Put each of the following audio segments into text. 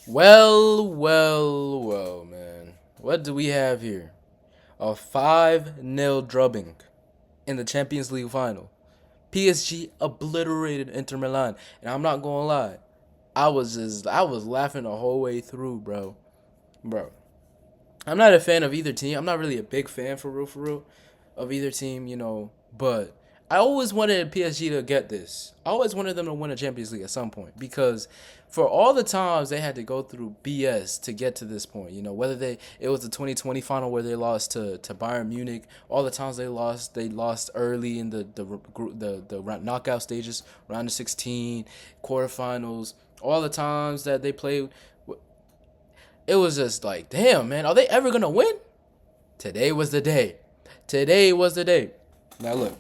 Well, man. What do we have here? A 5-0 drubbing in the Champions League final. PSG obliterated Inter Milan. And I'm not gonna lie. I was laughing the whole way through, bro. Bro. I'm not a fan of either team. I'm not really a big fan for real, of either team, but I always wanted PSG to get this. I always wanted them to win a Champions League at some point because for all the times they had to go through BS to get to this point, whether it was the 2020 final where they lost to Bayern Munich, all the times they lost early in the knockout stages, round of 16, quarterfinals, all the times that they played. It was just like, damn, man, are they ever gonna win? Today was the day. Today was the day. Now look,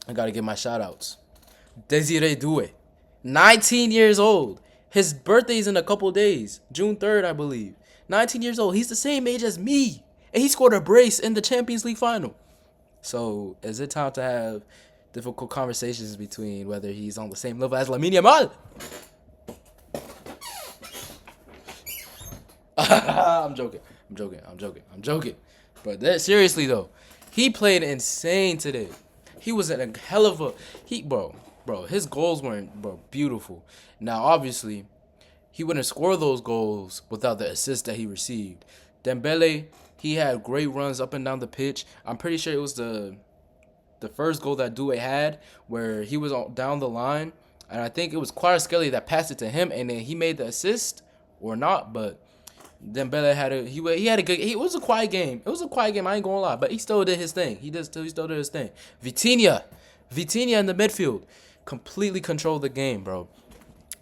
I gotta give my shout outs. Desiree Doué, 19 years old. His birthday's in a couple days. June 3rd, I believe. 19 years old. He's the same age as me. And he scored a brace in the Champions League final. So is it time to have difficult conversations between whether he's on the same level as Lamine Yamal? I'm joking. I'm joking. But seriously though, he played insane today. He was in a hell of a bro. His goals weren't beautiful. Now obviously, he wouldn't score those goals without the assist that he received. Dembele, he had great runs up and down the pitch. I'm pretty sure it was the first goal that Doué had where he was down the line, and I think it was Kvaratskhelia that passed it to him, and then he made the assist or not, but Dembele had he had a good. It was a quiet game. It was a quiet game. I ain't gonna lie, but he still did his thing. He still did his thing. Vitinha in the midfield, completely controlled the game, bro.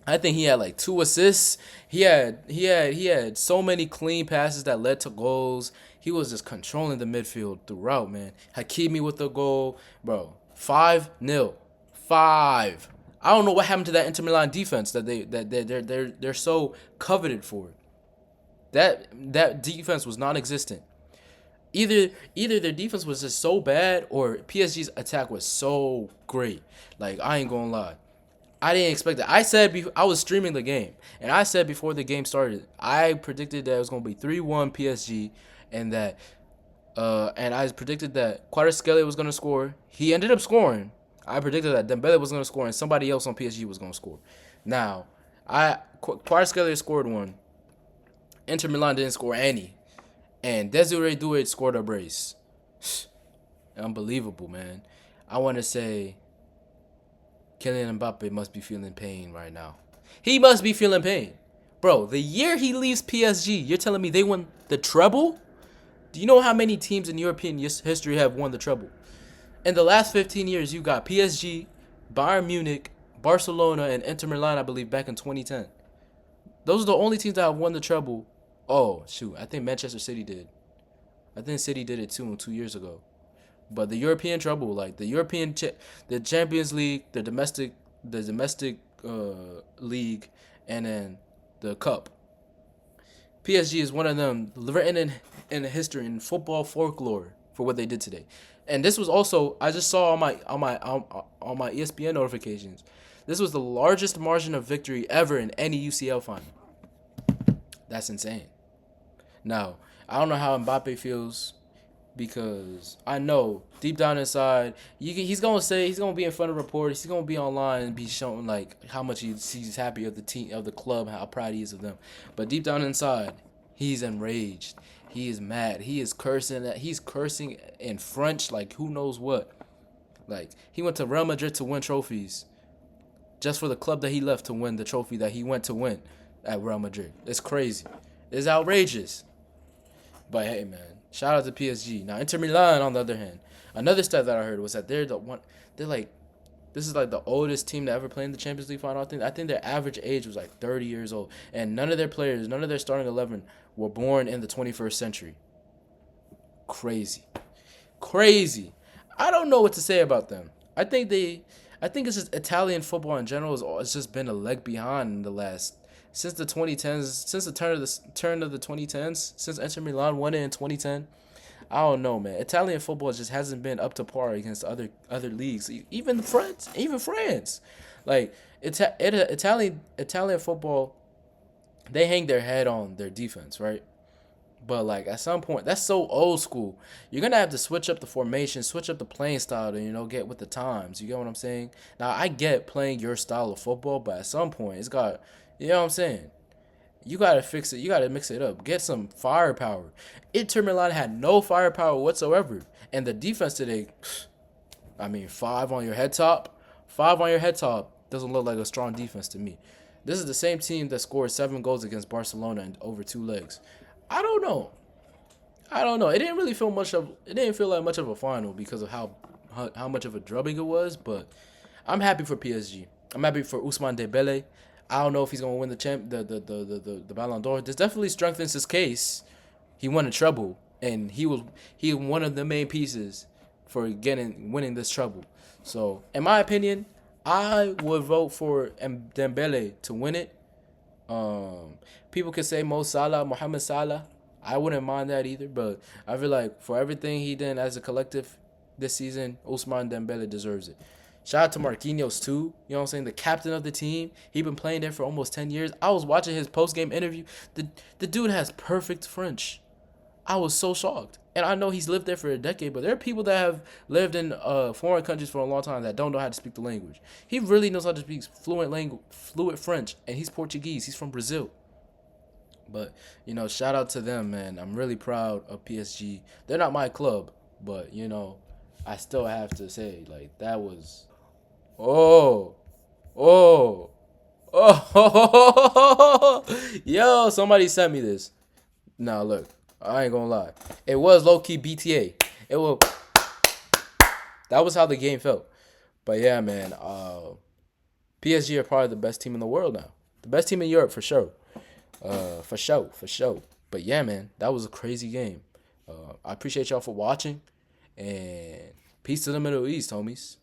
I think he had like 2 assists. He had so many clean passes that led to goals. He was just controlling the midfield throughout, man. Hakimi with the goal, bro. 5-0, 5. I don't know what happened to that Inter Milan defense they're so coveted for. That defense was non-existent. Either their defense was just so bad or PSG's attack was so great. Like I ain't gonna lie, I didn't expect that. I was streaming the game and I said before the game started, I predicted that it was gonna be 3-1 PSG, and I predicted that Kvaratskhelia was gonna score. He ended up scoring. I predicted that Dembele was gonna score and somebody else on PSG was gonna score. Now, Kvaratskhelia scored one. Inter Milan didn't score any. And Desiree Doué scored a brace. Unbelievable, man. I want to say Kylian Mbappe must be feeling pain right now. He must be feeling pain. Bro, the year he leaves PSG, you're telling me they won the treble? Do you know how many teams in European history have won the treble? In the last 15 years, you got PSG, Bayern Munich, Barcelona, and Inter Milan, I believe, back in 2010. Those are the only teams that have won the treble. Oh, shoot. I think Manchester City did. I think City did it too 2 years ago. But the European treble, like the Champions League, the domestic league, and then the cup. PSG is one of them, written in history in football folklore for what they did today. And this was also, I just saw on my ESPN notifications. This was the largest margin of victory ever in any UCL final. That's insane. Now, I don't know how Mbappe feels because I know deep down inside, he's gonna be in front of reporters, he's gonna be online and be showing like how much he's happy of the team, of the club, how proud he is of them. But deep down inside, he's enraged. He is mad. He is cursing. He's cursing in French, like who knows what. Like he went to Real Madrid to win trophies, just for the club that he left to win the trophy that he went to win at Real Madrid. It's crazy. It's outrageous. But hey, man, shout out to PSG. Now Inter Milan, on the other hand, another stat that I heard was that they're the one. They're like, this is like the oldest team to ever play in the Champions League final. I think their average age was like 30 years old, and none of their players, none of their starting 11 were born in the 21st century. Crazy, crazy. I don't know what to say about them. I think it's just Italian football in general has just been a leg behind in the last since the 2010s, since the turn of the 2010s, since Inter Milan won it in 2010. I don't know, man. Italian football just hasn't been up to par against other leagues, even France, Like Italian football they hang their head on their defense, right? But like at some point, that's so old school. You're gonna have to switch up the formation, switch up the playing style to get with the times. You get what I'm saying? Now I get playing your style of football, but at some point it's got, you know what I'm saying? You gotta fix it. You gotta mix it up. Get some firepower. Inter Milan had no firepower whatsoever, and the defense today, I mean, five on your head top doesn't look like a strong defense to me. This is the same team that scored 7 goals against Barcelona in over 2 legs. I don't know. I don't know. It didn't really feel much of. It didn't feel like much of a final because of how much of a drubbing it was. But I'm happy for PSG. I'm happy for Ousmane Dembele. I don't know if he's gonna win the Ballon d'Or. This definitely strengthens his case. He won a treble, and he one of the main pieces for winning this treble. So, in my opinion, I would vote for Dembele to win it. People could say Mo Salah, Mohamed Salah. I wouldn't mind that either, but I feel like for everything he did as a collective this season, Ousmane Dembele deserves it. Shout out to Marquinhos too. You know what I'm saying? The captain of the team. He been playing there for almost 10 years. I was watching his post game interview. The dude has perfect French. I was so shocked. And I know he's lived there for a decade, but there are people that have lived in foreign countries for a long time that don't know how to speak the language. He really knows how to speak fluent French, and he's Portuguese. He's from Brazil. But shout out to them, man. I'm really proud of PSG. They're not my club, but I still have to say like that was oh oh oh yo. Somebody sent me this. Now look, I ain't gonna lie. It was low key BTA. It was that was how the game felt. But yeah, man. PSG are probably the best team in the world now. The best team in Europe for sure. For sure, for sure. But yeah, man, that was a crazy game. I appreciate y'all for watching, and peace to the Middle East, homies.